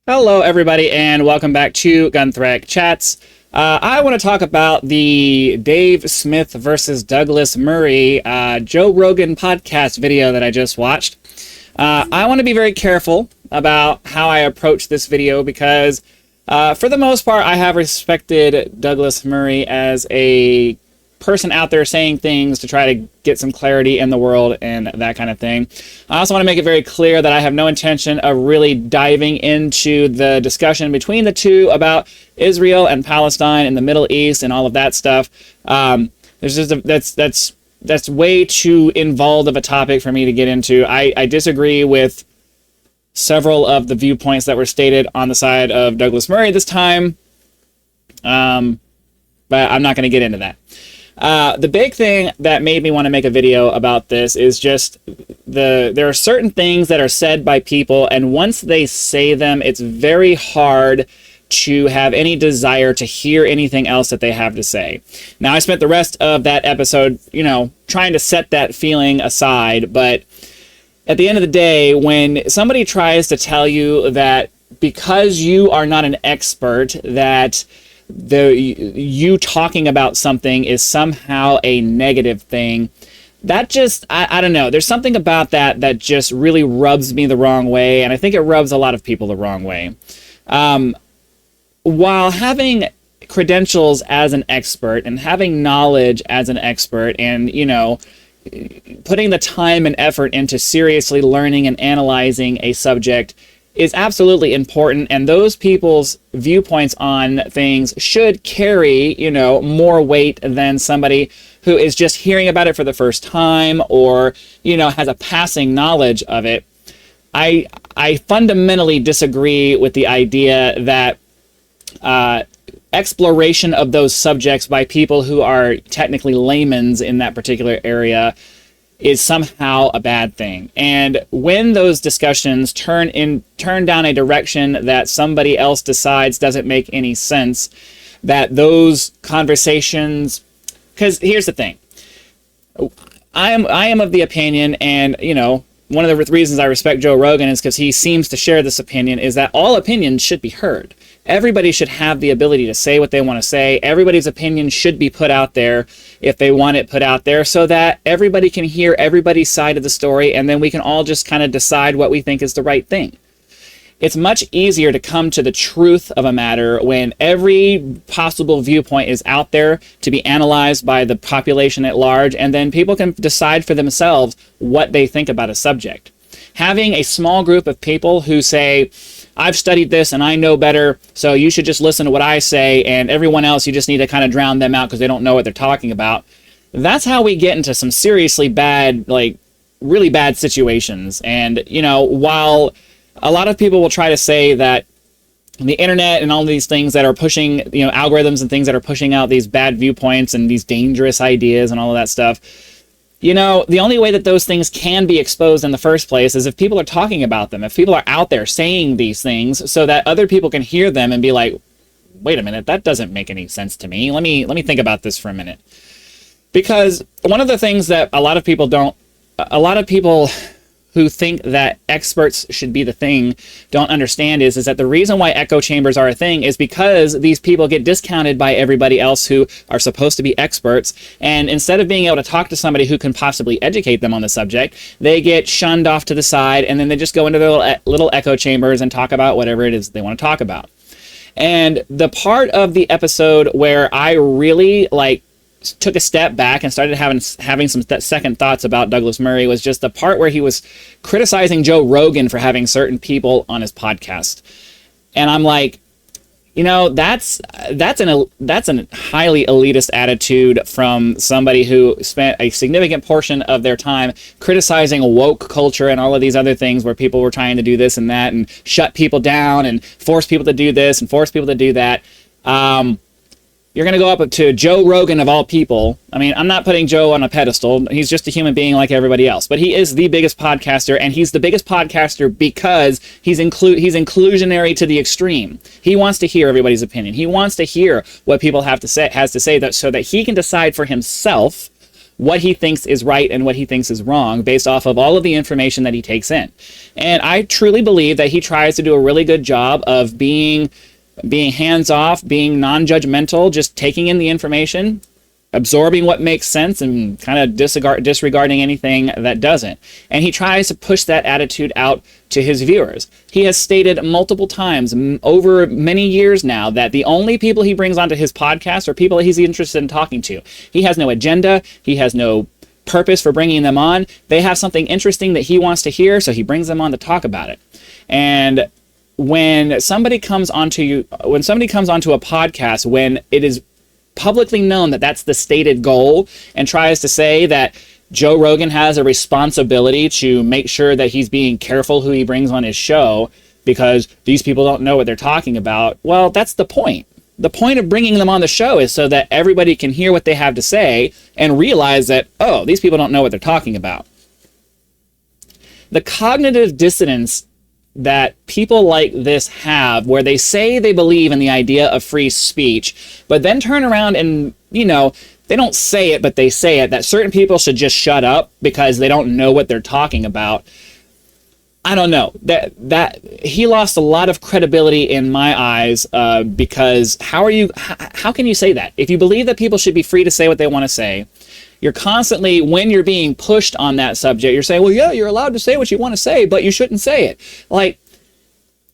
Hello, everybody, and welcome back to Gunthrack Chats. I want to talk about the Dave Smith versus Douglas Murray Joe Rogan podcast video that I just watched. I want to be very careful about how I approach this video because, for the most part, I have respected Douglas Murray as a person out there saying things to try to get some clarity in the world and that kind of thing. I also want to make it very clear that I have no intention of really diving into the discussion between the two about Israel and Palestine and the Middle East and all of that stuff. That's way too involved of a topic for me to get into. I disagree with several of the viewpoints that were stated on the side of Douglas Murray this time, but I'm not going to get into that. The big thing that made me want to make a video about this is just there are certain things that are said by people, and once they say them, it's very hard to have any desire to hear anything else that they have to say. Now, I spent the rest of that episode, trying to set that feeling aside, but at the end of the day, when somebody tries to tell you that because you are not an expert, that you talking about something is somehow a negative thing, that just, I don't know, there's something about that just really rubs me the wrong way, and I think it rubs a lot of people the wrong way. While having credentials as an expert and having knowledge as an expert and, putting the time and effort into seriously learning and analyzing a subject is absolutely important, and those people's viewpoints on things should carry, more weight than somebody who is just hearing about it for the first time or, has a passing knowledge of it. I fundamentally disagree with the idea that exploration of those subjects by people who are technically laymen in that particular area is somehow a bad thing. And when those discussions turn down a direction that somebody else decides doesn't make any sense, that those conversations, because here's the thing, I am of the opinion, and one of the reasons I respect Joe Rogan is because he seems to share this opinion, is that all opinions should be heard. Everybody should have the ability to say what they want to say. Everybody's opinion should be put out there if they want it put out there, so that everybody can hear everybody's side of the story, and then we can all just kind of decide what we think is the right thing. It's much easier to come to the truth of a matter when every possible viewpoint is out there to be analyzed by the population at large, and then people can decide for themselves what they think about a subject. Having a small group of people who say, I've studied this and I know better, so you should just listen to what I say, and everyone else, you just need to kind of drown them out because they don't know what they're talking about. That's how we get into some seriously bad, really bad situations. And, while a lot of people will try to say that the internet and all these things that are pushing, algorithms and things that are pushing out these bad viewpoints and these dangerous ideas and all of that stuff, the only way that those things can be exposed in the first place is if people are talking about them, if people are out there saying these things so that other people can hear them and be like, wait a minute, that doesn't make any sense to me. Let me think about this for a minute. Because one of the things that a lot of people who think that experts should be the thing don't understand is that the reason why echo chambers are a thing is because these people get discounted by everybody else who are supposed to be experts, and instead of being able to talk to somebody who can possibly educate them on the subject, they get shunned off to the side, and then they just go into their little echo chambers and talk about whatever it is they want to talk about. And the part of the episode where I really took a step back and started having some second thoughts about Douglas Murray was just the part where he was criticizing Joe Rogan for having certain people on his podcast. And I'm like, that's a highly elitist attitude from somebody who spent a significant portion of their time criticizing woke culture and all of these other things where people were trying to do this and that and shut people down and force people to do this and force people to do that. You're going to go up to Joe Rogan of all people. I mean, I'm not putting Joe on a pedestal. He's just a human being like everybody else. But he is the biggest podcaster, and he's the biggest podcaster because he's inclusionary to the extreme. He wants to hear everybody's opinion. He wants to hear what people has to say so that he can decide for himself what he thinks is right and what he thinks is wrong based off of all of the information that he takes in. And I truly believe that he tries to do a really good job of being hands-off, being non-judgmental, just taking in the information, absorbing what makes sense, and kind of disregarding anything that doesn't. And he tries to push that attitude out to his viewers. He has stated multiple times over many years now that the only people he brings onto his podcast are people that he's interested in talking to. He has no agenda. He has no purpose for bringing them on. They have something interesting that he wants to hear, so he brings them on to talk about it. And when somebody comes onto a podcast, when it is publicly known that that's the stated goal, and tries to say that Joe Rogan has a responsibility to make sure that he's being careful who he brings on his show because these people don't know what they're talking about, well, that's the point. The point of bringing them on the show is so that everybody can hear what they have to say and realize that, oh, these people don't know what they're talking about. The cognitive dissonance that people like this have, where they say they believe in the idea of free speech, but then turn around and, they don't say it, but they say it, that certain people should just shut up because they don't know what they're talking about. I don't know. That he lost a lot of credibility in my eyes because how can you say that? If you believe that people should be free to say what they want to say, you're constantly, when you're being pushed on that subject, you're saying, well, yeah, you're allowed to say what you want to say, but you shouldn't say it. Like,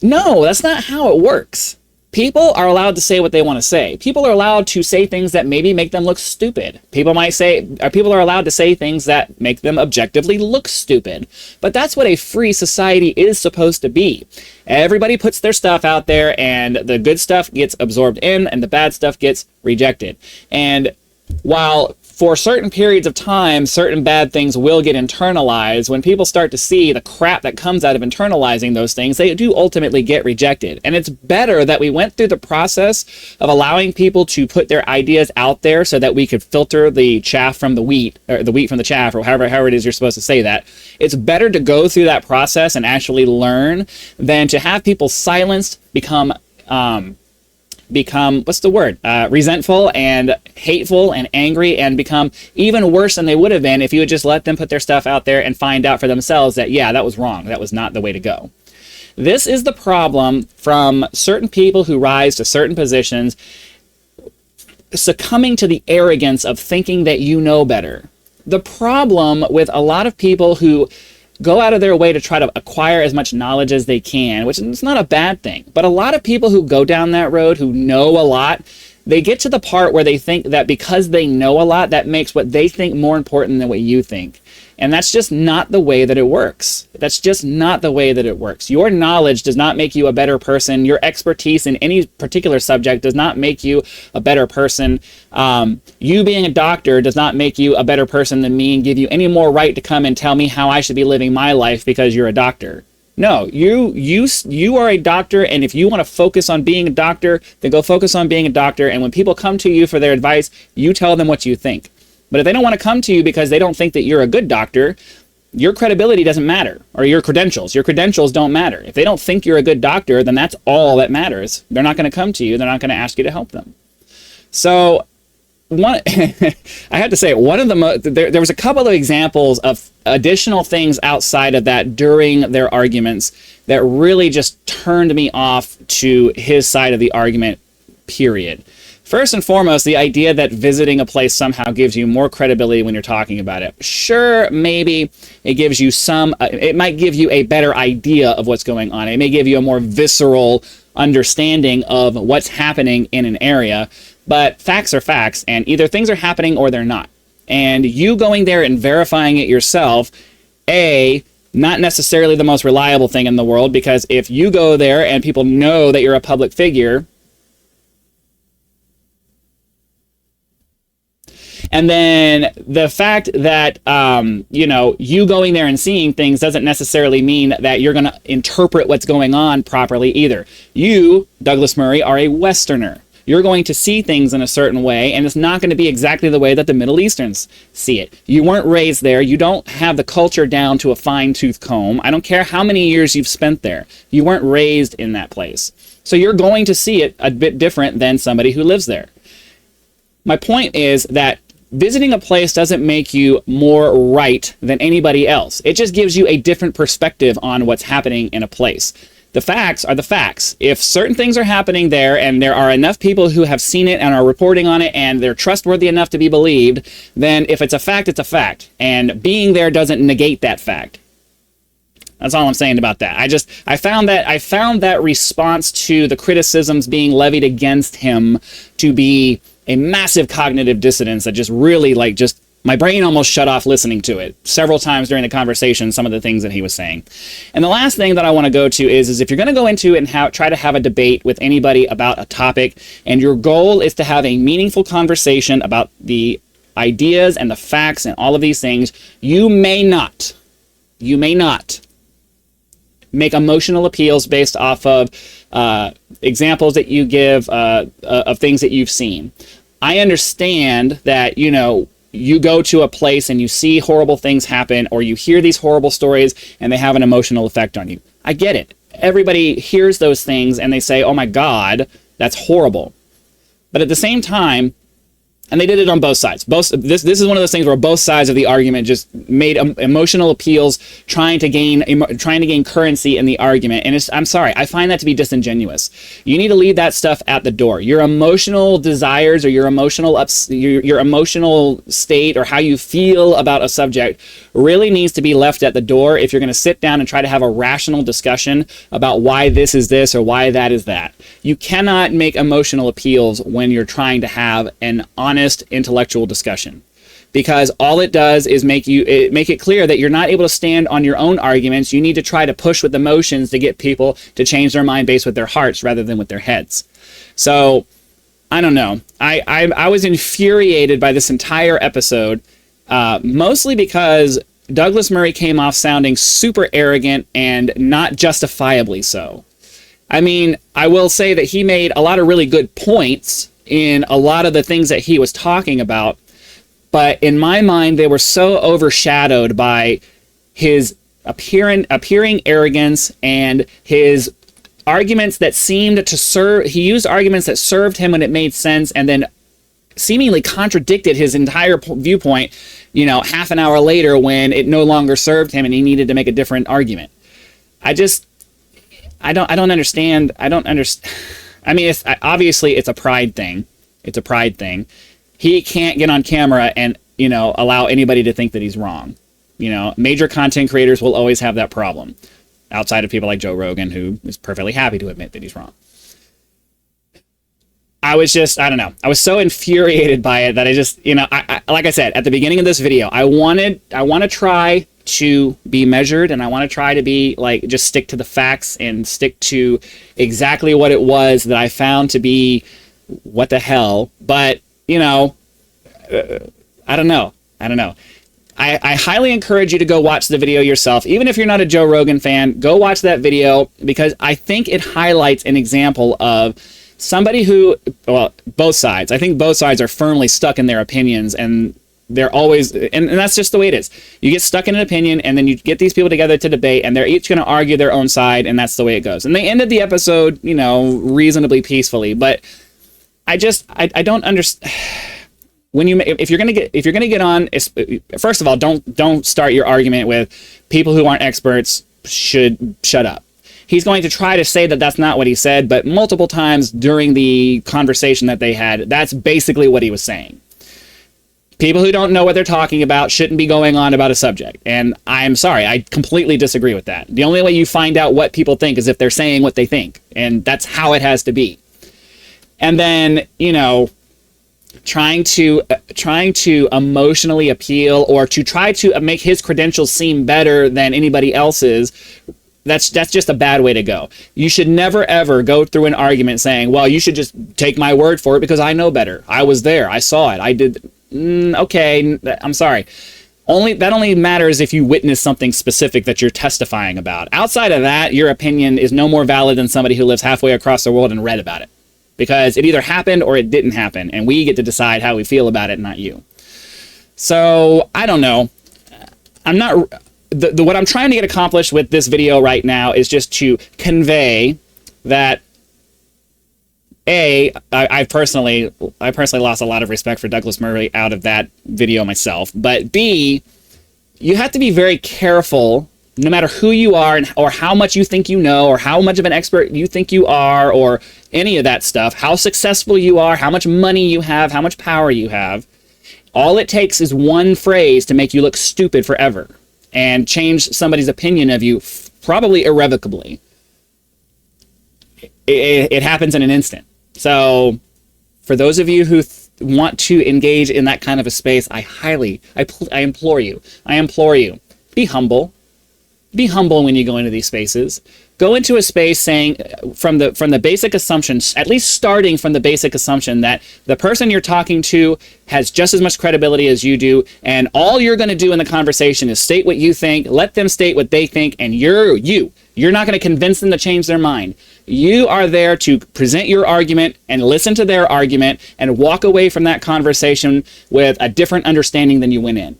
no, that's not how it works. People are allowed to say what they want to say. People are allowed to say things that maybe make them look stupid. People are allowed to say things that make them objectively look stupid. But that's what a free society is supposed to be. Everybody puts their stuff out there, and the good stuff gets absorbed in, and the bad stuff gets rejected. And while for certain periods of time, certain bad things will get internalized, when people start to see the crap that comes out of internalizing those things, they do ultimately get rejected. And it's better that we went through the process of allowing people to put their ideas out there so that we could filter the chaff from the wheat, or the wheat from the chaff, or however it is you're supposed to say that. It's better to go through that process and actually learn than to have people silenced, become resentful and hateful and angry, and become even worse than they would have been if you would just let them put their stuff out there and find out for themselves that, yeah, that was wrong. That was not the way to go. This is the problem from certain people who rise to certain positions, succumbing to the arrogance of thinking that you know better. The problem with a lot of people who go out of their way to try to acquire as much knowledge as they can, which is not a bad thing. But a lot of people who go down that road, who know a lot, they get to the part where they think that because they know a lot, that makes what they think more important than what you think. And that's just not the way that it works. That's just not the way that it works. Your knowledge does not make you a better person. Your expertise in any particular subject does not make you a better person. You being a doctor does not make you a better person than me and give you any more right to come and tell me how I should be living my life because you're a doctor. No, you are a doctor, and if you want to focus on being a doctor, then go focus on being a doctor. And when people come to you for their advice, you tell them what you think. But if they don't want to come to you because they don't think that you're a good doctor, your credibility doesn't matter, or your credentials. Your credentials don't matter. If they don't think you're a good doctor, then that's all that matters. They're not going to come to you. They're not going to ask you to help them. So, I have to say, there was a couple of examples of additional things outside of that during their arguments that really just turned me off to his side of the argument, period. First and foremost, the idea that visiting a place somehow gives you more credibility when you're talking about it. Sure, maybe it gives you it might give you a better idea of what's going on. It may give you a more visceral understanding of what's happening in an area, but facts are facts, and either things are happening or they're not. And you going there and verifying it yourself, not necessarily the most reliable thing in the world, because if you go there and people know that you're a public figure, and then the fact that, you going there and seeing things doesn't necessarily mean that you're going to interpret what's going on properly either. You, Douglas Murray, are a Westerner. You're going to see things in a certain way, and it's not going to be exactly the way that the Middle Easterns see it. You weren't raised there. You don't have the culture down to a fine-tooth comb. I don't care how many years you've spent there. You weren't raised in that place. So you're going to see it a bit different than somebody who lives there. My point is that visiting a place doesn't make you more right than anybody else. It just gives you a different perspective on what's happening in a place. The facts are the facts. If certain things are happening there and there are enough people who have seen it and are reporting on it and they're trustworthy enough to be believed, then if it's a fact, it's a fact. And being there doesn't negate that fact. That's all I'm saying about that. I found that response to the criticisms being levied against him to be a massive cognitive dissonance that just really, like, just my brain almost shut off listening to it several times during the conversation, some of the things that he was saying. And the last thing that I want to go to is if you're going to go into and try to have a debate with anybody about a topic, and your goal is to have a meaningful conversation about the ideas and the facts and all of these things, you may not make emotional appeals based off of examples that you give of things that you've seen. I understand that, you know, you go to a place and you see horrible things happen, or you hear these horrible stories and they have an emotional effect on you. I get it. Everybody hears those things and they say, oh my God, that's horrible. But at the same time, and they did it on both sides. This is one of those things where both sides of the argument just made emotional appeals, trying to gain currency in the argument. And I'm sorry, I find that to be disingenuous. You need to leave that stuff at the door. Your emotional desires or your emotional state or how you feel about a subject really needs to be left at the door if you're going to sit down and try to have a rational discussion about why this is this or why that is that. You cannot make emotional appeals when you're trying to have an honest intellectual discussion, because all it does is make it clear that you're not able to stand on your own arguments. You need to try to push with emotions to get people to change their mind based with their hearts rather than with their heads. So I don't know. I was infuriated by this entire episode, mostly because Douglas Murray came off sounding super arrogant and not justifiably so. I mean, I will say that he made a lot of really good points in a lot of the things that he was talking about, but in my mind, they were so overshadowed by his appearing arrogance and his arguments that seemed to serve. He used arguments that served him when it made sense, and then seemingly contradicted his entire viewpoint, you know, half an hour later when it no longer served him and he needed to make a different argument. I don't understand. I mean, obviously it's a pride thing. It's a pride thing. He can't get on camera and, you know, allow anybody to think that he's wrong. You know, major content creators will always have that problem, outside of people like Joe Rogan, who is perfectly happy to admit that he's wrong. I don't know. I was so infuriated by it that I just, you know, like I said at the beginning of this video, I want to try to be measured, and I want to try to be like, just stick to the facts and stick to exactly what it was that I found to be what the hell. But, you know, I don't know. I highly encourage you to go watch the video yourself. Even if you're not a Joe Rogan fan, go watch that video, because I think it highlights an example of somebody who, well, both sides. I think both sides are firmly stuck in their opinions, and they're always, and that's just the way it is. You get stuck in an opinion, and then you get these people together to debate, and they're each going to argue their own side, and that's the way it goes. And they ended the episode, you know, reasonably peacefully. But I don't understand. If you're gonna get on, first of all, don't start your argument with people who aren't experts should shut up. He's going to try to say that that's not what he said, but multiple times during the conversation that they had, that's basically what he was saying. People who don't know what they're talking about shouldn't be going on about a subject. And I'm sorry, I completely disagree with that. The only way you find out what people think is if they're saying what they think. And that's how it has to be. And then, you know, trying to emotionally appeal, or to try to make his credentials seem better than anybody else's, that's just a bad way to go. You should never ever go through an argument saying, well, you should just take my word for it because I know better. I was there. I saw it. I did. Okay, I'm sorry. That only matters if you witness something specific that you're testifying about. Outside of that, your opinion is no more valid than somebody who lives halfway across the world and read about it. Because it either happened or it didn't happen, and we get to decide how we feel about it, not you. So, I don't know. What I'm trying to get accomplished with this video right now is just to convey that I personally lost a lot of respect for Douglas Murray out of that video myself. But B, you have to be very careful, no matter who you are or how much you think you know or how much of an expert you think you are or any of that stuff, how successful you are, how much money you have, how much power you have. All it takes is one phrase to make you look stupid forever and change somebody's opinion of you probably irrevocably. It happens in an instant. So for those of you who want to engage in that kind of a space, I implore you, be humble. Be humble when you go into these spaces. Go into a space saying, from the basic assumptions, at least starting from the basic assumption that the person you're talking to has just as much credibility as you do, and all you're going to do in the conversation is state what you think, let them state what they think, and you're not going to convince them to change their mind. You are there to present your argument and listen to their argument and walk away from that conversation with a different understanding than you went in.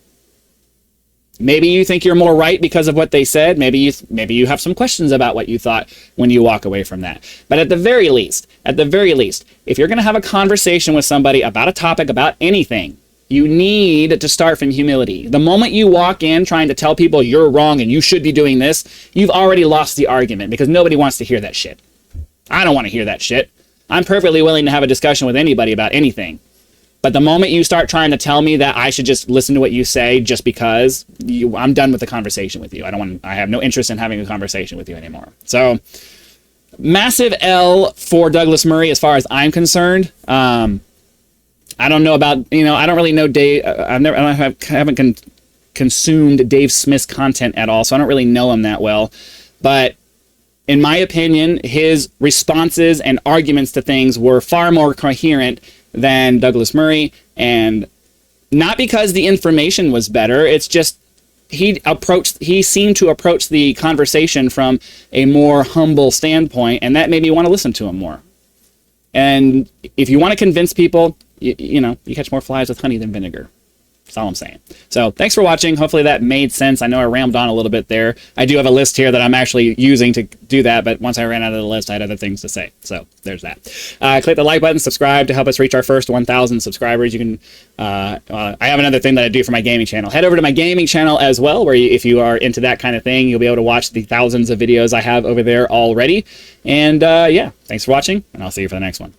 Maybe you think you're more right because of what they said. Maybe you have some questions about what you thought when you walk away from that. But at the very least, if you're going to have a conversation with somebody about a topic, about anything, you need to start from humility. The moment you walk in trying to tell people you're wrong and you should be doing this, you've already lost the argument because nobody wants to hear that shit. I don't want to hear that shit. I'm perfectly willing to have a discussion with anybody about anything. But the moment you start trying to tell me that I should just listen to what you say just because, I'm done with the conversation with you. I have no interest in having a conversation with you anymore. So, massive L for Douglas Murray as far as I'm concerned. I don't know about, I don't really know Dave. I haven't consumed Dave Smith's content at all, so I don't really know him that well. But in my opinion, his responses and arguments to things were far more coherent than Douglas Murray, and not because the information was better, it's just he seemed to approach the conversation from a more humble standpoint, and that made me want to listen to him more. And if you want to convince people, you catch more flies with honey than vinegar. That's all I'm saying. So thanks for watching. Hopefully that made sense. I know I rambled on a little bit there. I do have a list here that I'm actually using to do that, but once I ran out of the list, I had other things to say. So there's that. Click the like button, subscribe to help us reach our first 1,000 subscribers. You can. I have another thing that I do for my gaming channel. Head over to my gaming channel as well, where if you are into that kind of thing, you'll be able to watch the thousands of videos I have over there already. And yeah, thanks for watching, and I'll see you for the next one.